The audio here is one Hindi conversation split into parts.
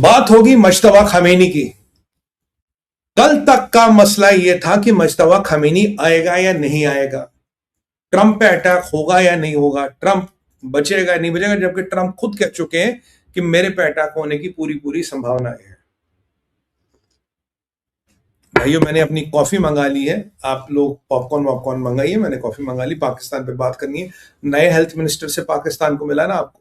बात होगी मुश्तबा खमीनी की। कल तक का मसला यह था कि मुश्तबा खमीनी आएगा या नहीं आएगा, ट्रंप पे अटैक होगा या नहीं होगा, ट्रंप बचेगा या नहीं बचेगा, जबकि ट्रंप खुद कह चुके हैं कि मेरे पे अटैक होने की पूरी पूरी संभावना है। भाइयों, मैंने अपनी कॉफी मंगा ली है, आप लोग पॉपकॉर्न वॉपकॉर्न मंगाइए, मैंने कॉफी मंगा ली। पाकिस्तान पे बात करनी है, नए हेल्थ मिनिस्टर से पाकिस्तान को मिला ना आपको,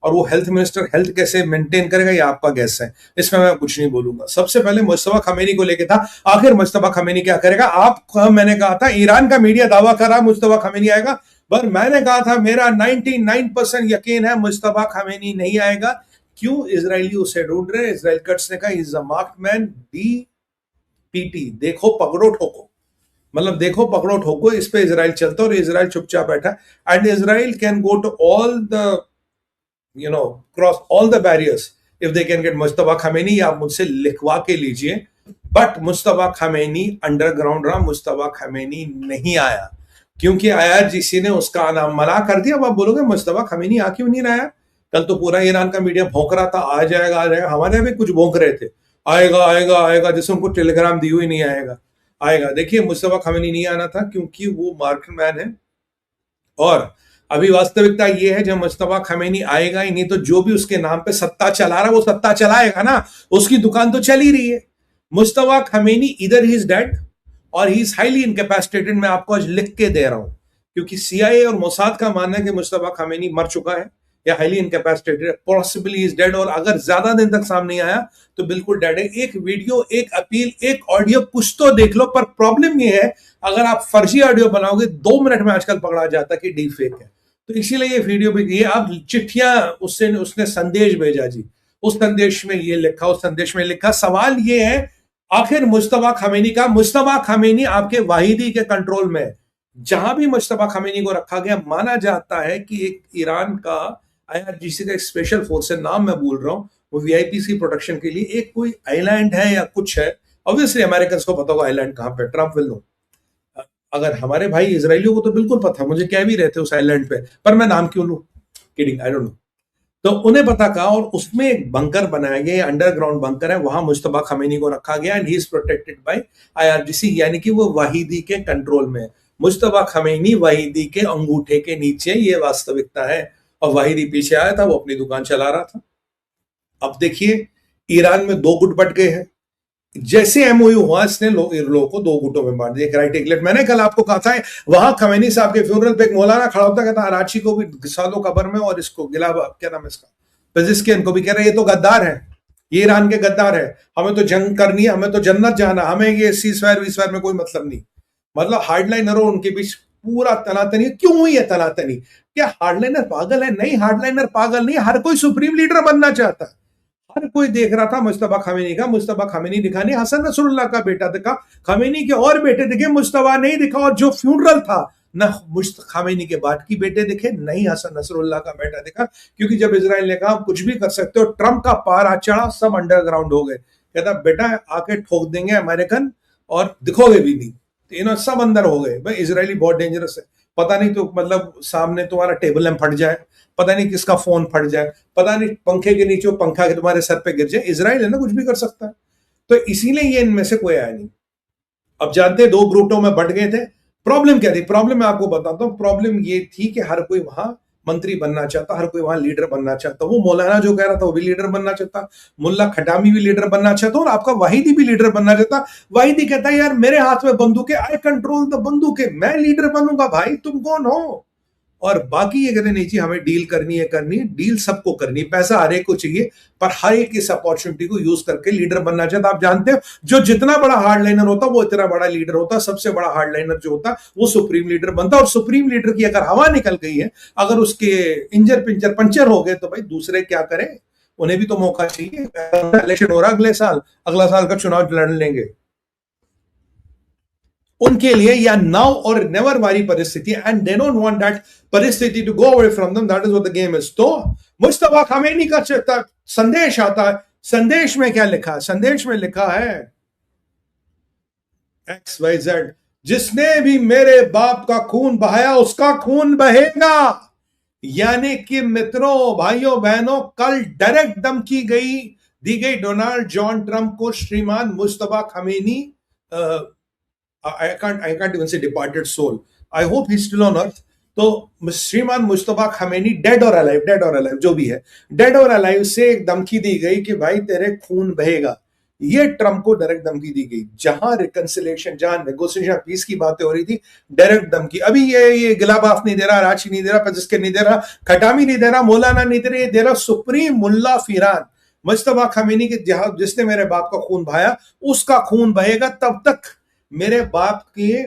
और वो हेल्थ मिनिस्टर हेल्थ कैसे मेंटेन करेगा ये आपका गैस है, इसमें मैं कुछ नहीं बोलूंगा। सबसे पहले मुस्तफा खमेनी को लेके था, आखिर मुस्तफा खमेनी क्या करेगा। मैंने कहा था, ईरान का मीडिया दावा कर रहा मुस्तफा खमेनी आएगा, पर मैंने कहा था मेरा 99% यकीन है मुस्तफा खमेनी नहीं आएगा। क्यों? इजरायली उसे ढूंढ रहे, इजराइल कट्स ने कहा is a marked man, DPT, देखो पकड़ो ठोको, मतलब देखो पकड़ो ठोको, इस पे इजराइल चलता और इजराइल चुपचाप बैठा। And Israel can go to all the cross all the barriers if they can get Mustafa Khamenei. आप मुझसे लिखवा के लीजिए, बट मुस्तफा खमेनी अंडरग्राउंड रहा, मुस्तफा खमेनी नहीं आया। क्योंकि IRGC ने उसका नाम मना कर दिया। अब आप बोलोगे मुस्तफा खमेनी आ क्यों नहीं रहा? कल तो पूरा ईरान का मीडिया भौंक रहा था, आ जाएगा आ जाएगा, हमारे भी कुछ भौंक रहे थे, आएगा आएगा आएगा, जैसे उनको टेलीग्राम दी हुई नहीं आएगा आएगा। देखिए, मुस्तफा खमेनी नहीं आना था क्योंकि वो मार्केट मैन है, और अभी वास्तविकता ये है जब मुस्तफा खमेनी आएगा ही नहीं तो जो भी उसके नाम पे सत्ता चला रहा है वो सत्ता चलाएगा ना, उसकी दुकान तो चल ही रही है। मुस्तफा खमेनी इधर ही इज डेड और ही इज हाईली इनकैपेसिटेटेड, मैं आपको आज लिख के दे रहा हूं, क्योंकि CIA और मोसाद का मानना है कि मुस्तफा खमेनी मर चुका है या highly incapacitated, possibly is dead, और अगर ज्यादा दिन तक सामने नहीं आया तो बिल्कुल डेड है। एक वीडियो, एक अपील, एक ऑडियो कुछ तो देख लो। पर प्रॉब्लम ये है, अगर आप फर्जी ऑडियो बनाओगे 2 मिनट में आजकल पकड़ा जाता कि डीप फेक है, तो इसीलिए ये वीडियो भी, ये आप चिट्ठियां उसने संदेश भेजा जी, उस संदेश में ये लिखा, उस संदेश में लिखा। सवाल ये है, आखिर मुस्तफा खमेनी आपके वाहिदी के कंट्रोल में है। जहां भी मुस्तफा खमेनी को रखा गया, माना जाता है कि एक ईरान का IRGC का एक स्पेशल फोर्स है, नाम मैं भूल रहा हूं, वो VIP की प्रोटेक्शन के लिए एक कोई आइलैंड है या कुछ है। ऑब्वियसली अमेरिकन को पता होगा आइलैंड कहां पे, ट्रंप विल नो। अगर हमारे भाई इजरायलियों को तो बिल्कुल पता, मुझे कह भी रहते उस आइलैंड पे, पर मैं नाम क्यों लूं, किडिंग, आई डोंट नो। तो उन्हें पता कहा, और उसमें एक बंकर बनाया गया, अंडरग्राउंड बंकर है, वहां मुस्तफा खमेनी को रखा गया, and he is protected by IRGC, यानी कि वो वाहिदी के कंट्रोल में है। मुस्तफा खमेनी वाहिदी के अंगूठे के नीचे, ये वास्तविकता है, और वाहिदी पीछे आया था, वो अपनी दुकान चला रहा था। अब देखिए, ईरान में 2 गुट बट गए हैं। जैसे MOU हुआ, इसने लोगों को 2 गुटों में बांट दिया, राइट एक लेट। मैंने कल आपको कहा था, वहां खमेनी साहब के फ्यूनरल पे एक मौलाना खड़ा होता, कहता अराची को भी घिसा दो कब्र में, और इसको गिलाबा, क्या नाम है इसका, पेजिस्कियन को भी, कह रहे ये तो गद्दार है, ये ईरान के गद्दार है, हमें तो जंग करनी है, हमें तो जन्नत जाना, हमें ये सीजफायर वीसफायर में कोई मतलब नहीं। मतलब हार्डलाइनरों उनके बीच पूरा तनातनी। क्यों हुई है तनातनी? क्या हार्डलाइनर पागल है? नहीं, हार्डलाइनर पागल नहीं, हर कोई सुप्रीम लीडर बनना चाहता है। हर कोई देख रहा था मुस्तफा खमेनी का, मुस्तफा खमेनी दिखा नहीं, हसन नसरुल्लाह का बेटा दिखा, खमेनी के और बेटे दिखे, मुस्तफा नहीं दिखा। और जो फ्यूनरल था, न खमेनी के बाद की बेटे दिखे, नहीं हसन नसरुल्लाह का बेटा दिखा, क्योंकि जब इजराइल ने कहा कुछ भी कर सकते हो, ट्रंप का पारा चढ़ा, सब अंडरग्राउंड हो गए। कहता बेटा आके ठोक देंगे अमेरिकन, और दिखोगे भी नहीं, तो सब अंदर हो गए। भाई इजरायली बहुत डेंजरस है, पता नहीं तो मतलब सामने तुम्हारा टेबल लैंप फट जाए, पता नहीं किसका फोन फट जाए, पता नहीं पंखे के नीचे पंखा के तुम्हारे सर पे गिर जाए। इजराइल है ना, कुछ भी कर सकता है। तो इसीलिए ये इनमें से कोई आया नहीं। अब जानते हैं 2 ग्रुपों में बंट गए थे। प्रॉब्लम क्या थी? प्रॉब्लम मैं आपको बताता हूं। प्रॉब्लम ये थी कि हर कोई वहां मंत्री बनना चाहता, हर कोई वहां लीडर बनना चाहता। वो मौलाना जो कह रहा था वो भी लीडर बनना चाहता, मुल्ला खटामी भी लीडर बनना चाहता, और आपका वाहिदी भी लीडर बनना चाहता। वाहिदी कहता है यार मेरे हाथ में बंदूक है, आई कंट्रोल द बंदूक है, मैं लीडर बनूंगा। भाई तुम कौन हो? और बाकी ये कहते नहीं जी हमें डील करनी है, डील सबको करनी है, पैसा हर एक को चाहिए, पर हर एक इस अपॉर्चुनिटी को यूज करके लीडर बनना चाहता। आप जानते हो जो जितना बड़ा हार्डलाइनर होता वो इतना बड़ा लीडर होता। सबसे बड़ा हार्डलाइनर जो होता वो सुप्रीम लीडर बनता, और सुप्रीम लीडर की अगर हवा निकल गई है, अगर उसके इंजर पिंजर पंचर हो गए, तो भाई दूसरे क्या करें, उन्हें भी तो मौका चाहिए। इलेक्शन हो रहा अगले साल, अगला साल का चुनाव लड़ लेंगे, उनके लिए या नाउ और नेवर वाली परिस्थिति, and they don't want that परिस्थिति to go away from them. That is what the game is. तो मुस्तफा खमेनी का संदेश आता है। संदेश में क्या लिखा है? संदेश में लिखा है XYZ, जिसने भी मेरे बाप का खून बहाया उसका खून बहेगा। यानी कि मित्रों, भाइयों बहनों, कल डायरेक्ट धमकी गई दी गई डोनाल्ड जॉन ट्रंप को श्रीमान Mustafa Khamenei, I can't even say departed soul. I hope he's still on earth. तो श्रीमान मुस्तफा खमेनी डेड और अलाइव जो भी है, डेड और अलाइव से एक धमकी दी गई कि भाई तेरे खून बहेगा। ये ट्रंप को डायरेक्ट धमकी दी गई, जहां रिकंसिलिएशन, जहां नेगोशिएशन पीस की बातें हो रही थी, डायरेक्ट धमकी। अभी ये गिलाबाफ नहीं दे रहा, रांची नहीं दे रहा, पजिस्के नहीं दे रहा, खटामी नहीं दे रहा, मौलाना नहीं दे रहा, ये दे रहा सुप्रीम मुल्ला फिरान मुस्तफा खमेनी के, जिसने मेरे बाप का खून बहाया उसका खून बहेगा, तब तक मेरे बाप के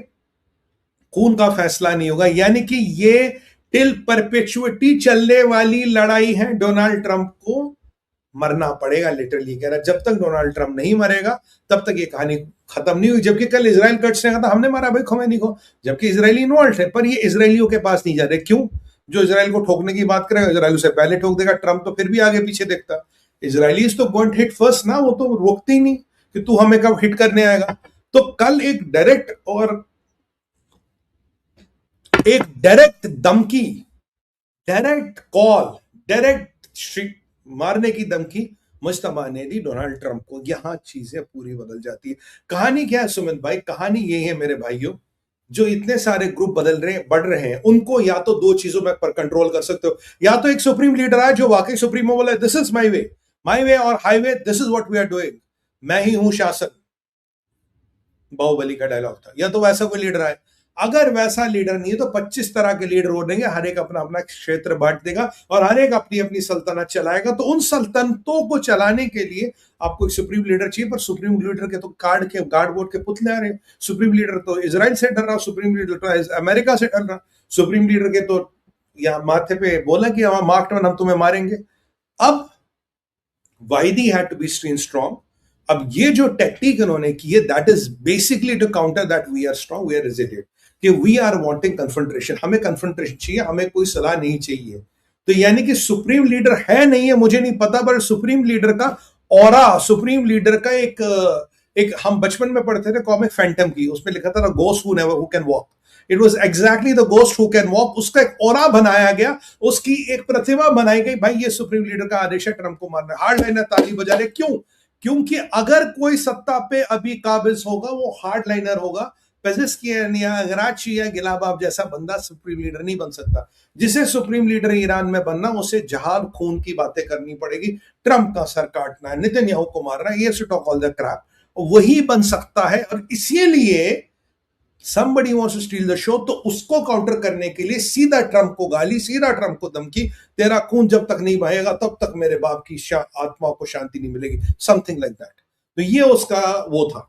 खून का फैसला नहीं होगा। यानी कि ये टिल परपेचुइटी चलने वाली लड़ाई है। डोनाल्ड ट्रंप को मरना पड़ेगा, लिटरली कह रहा। जब तक डोनाल्ड ट्रंप नहीं मरेगा तब तक ये कहानी खत्म नहीं हुई। जबकि कल इजराइल कट्स ने कहा था हमने मारा भाई खमेनी को, जबकि इजरायली इन्वॉल्व है, पर ये इजरायलियों के पास नहीं जा रहे। क्यों? जो इजराइल को ठोकने की बात करेगा इजराइल उसे पहले ठोक देगा, ट्रंप तो फिर भी आगे पीछे देखता। इजरायलीज तो गोइंग हिट फर्स्ट ना, वो तो रोकते ही नहीं कि तू हमें कब हिट करने आएगा। तो कल एक डायरेक्ट धमकी, डायरेक्ट कॉल, डायरेक्ट मारने की धमकी मुस्तफा ने दी डोनाल्ड ट्रंप को। यहां चीजें पूरी बदल जाती है। कहानी क्या है सुमित भाई? कहानी ये है मेरे भाइयों, जो इतने सारे ग्रुप बढ़ रहे हैं, उनको या तो दो चीजों में पर कंट्रोल कर सकते हो। या तो एक सुप्रीम लीडर है जो वाकई सुप्रीमो बोला दिस इज माई वे और highway, this is what we are doing, मैं ही हूं शासक, बाहुबली का डायलॉग था। या तो वैसा कोई लीडर आए। अगर वैसा लीडर नहीं है तो 25 तरह के लीडर हो देंगे, हर एक अपना अपना क्षेत्र बांट देगा और हर एक अपनी अपनी सल्तनत चलाएगा। तो उन सल्तनतों को चलाने के लिए आपको एक सुप्रीम लीडर चाहिए, पर सुप्रीम लीडर के तो कार्डबोर्ड के पुतले आ रहे हैं। सुप्रीम लीडर तो इजराइल से डर रहा, सुप्रीम लीडर तो अमेरिका से डर रहा, सुप्रीम लीडर के तो यहाँ माथे पे बोला कि मार्क हम तुम्हें मारेंगे। अब Vahidi had to be strong. अब ये जो टेक्निक इन्होंने की है, that is basically to counter that we are strong, we are resilient, कि वी आर वांटिंग कन्फ्रंटेशन, हमें कन्फ्रंटेशन चाहिए, हमें कोई सलाह नहीं चाहिए। तो यानी कि सुप्रीम लीडर है नहीं है मुझे नहीं पता, पर सुप्रीम लीडर का ऑरा, सुप्रीम लीडर का एक हम बचपन में पढ़ते थे कॉमिक फैंटम की, उसमें लिखा था ghost who never who can walk, it was exactly the ghost who can walk. उसका एक ऑरा बनाया गया, उसकी एक प्रतिभा बनाई गई, भाई ये सुप्रीम लीडर का आदेश है ट्रंप को मारना। हार्डलाइनर ताली बजा रहे, क्यों? क्योंकि अगर कोई सत्ता पे अभी काबिज होगा वो हार्डलाइनर होगा। पेजेस्कियान, गराची या गिलाबाब जैसा बंदा सुप्रीम लीडर नहीं बन सकता। जिसे सुप्रीम लीडर ईरान में बनना, उसे जहाल खून की बातें करनी पड़ेगी, ट्रंप का सर काटना है, नेतन्याहू को मारना है, ये टॉक ऑल द क्रैप, वही बन सकता है। और इसीलिए somebody wants to steal the show, तो उसको काउंटर करने के लिए सीधा ट्रंप को गाली, सीधा ट्रंप को धमकी, तेरा खून जब तक नहीं बहेगा तब तक मेरे बाप की आत्मा को शांति नहीं मिलेगी, समथिंग लाइक दैट। तो ये उसका वो था।